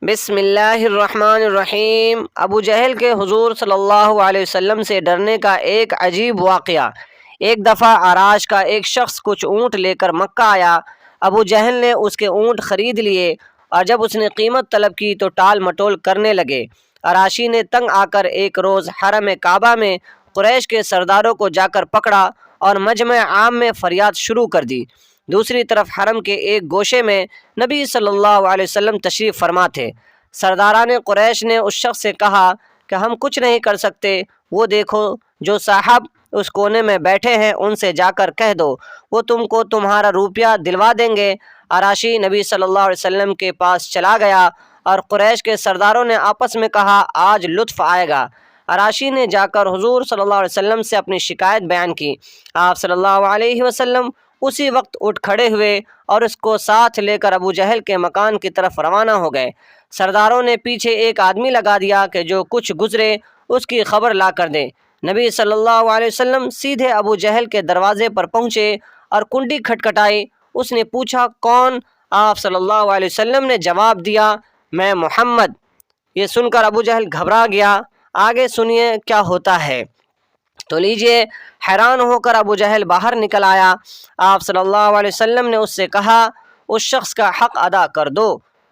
بسم اللہ الرحمن الرحیم۔ ابو جہل کے حضور صلی اللہ علیہ وسلم سے ڈرنے کا ایک عجیب واقعہ۔ ایک دفعہ عراش کا ایک شخص کچھ اونٹ لے کر مکہ آیا۔ ابو جہل نے اس کے اونٹ خرید لیے اور جب اس نے قیمت طلب کی تو ٹال مٹول کرنے لگے۔ عراشی نے تنگ آ کر ایک روز حرم کعبہ میں قریش کے سرداروں کو جا کر پکڑا اور مجمع عام میں فریاد شروع کر دی۔ دوسری طرف حرم کے ایک گوشے میں نبی صلی اللہ علیہ وسلم تشریف فرما تھے۔ سرداران قریش نے اس شخص سے کہا کہ ہم کچھ نہیں کر سکتے، وہ دیکھو جو صاحب اس کونے میں بیٹھے ہیں ان سے جا کر کہہ دو، وہ تم کو تمہارا روپیہ دلوا دیں گے۔ عراشی نبی صلی اللہ علیہ وسلم کے پاس چلا گیا اور قریش کے سرداروں نے آپس میں کہا آج لطف آئے گا۔ عراشی نے جا کر حضور صلی اللہ علیہ وسلم سے اپنی شکایت بیان کی۔ آپ صلی اللہ علیہ وسلم اسی وقت اٹھ کھڑے ہوئے اور اس کو ساتھ لے کر ابو جہل کے مکان کی طرف روانہ ہو گئے۔ سرداروں نے پیچھے ایک آدمی لگا دیا کہ جو کچھ گزرے اس کی خبر لا کر دے۔ نبی صلی اللہ علیہ وسلم سیدھے ابو جہل کے دروازے پر پہنچے اور کنڈی کھٹکھٹائی۔ اس نے پوچھا کون؟ آپ صلی اللہ علیہ وسلم نے جواب دیا میں محمد۔ یہ سن کر ابو جہل گھبرا گیا۔ آگے سنیے کیا ہوتا ہے تو لیجئے۔ حیران ہو کر ابو جہل باہر نکل آیا۔ آپ صلی اللہ علیہ وسلم نے اس سے کہا اس شخص کا حق ادا کر دو۔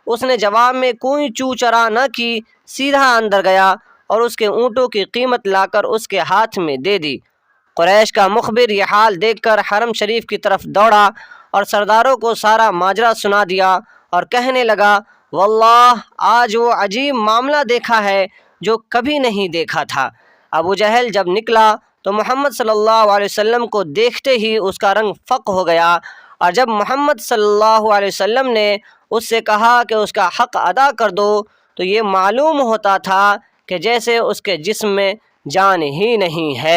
اس نے جواب میں کوئی چو چرا نہ کی، سیدھا اندر گیا اور اس کے اونٹوں کی قیمت لا کر اس کے ہاتھ میں دے دی۔ قریش کا مخبر یہ حال دیکھ کر حرم شریف کی طرف دوڑا اور سرداروں کو سارا ماجرا سنا دیا اور کہنے لگا واللہ آج وہ عجیب معاملہ دیکھا ہے جو کبھی نہیں دیکھا تھا۔ ابو جہل جب نکلا تو محمد صلی اللہ علیہ وسلم کو دیکھتے ہی اس کا رنگ فق ہو گیا، اور جب محمد صلی اللہ علیہ وسلم نے اس سے کہا کہ اس کا حق ادا کر دو تو یہ معلوم ہوتا تھا کہ جیسے اس کے جسم میں جان ہی نہیں ہے۔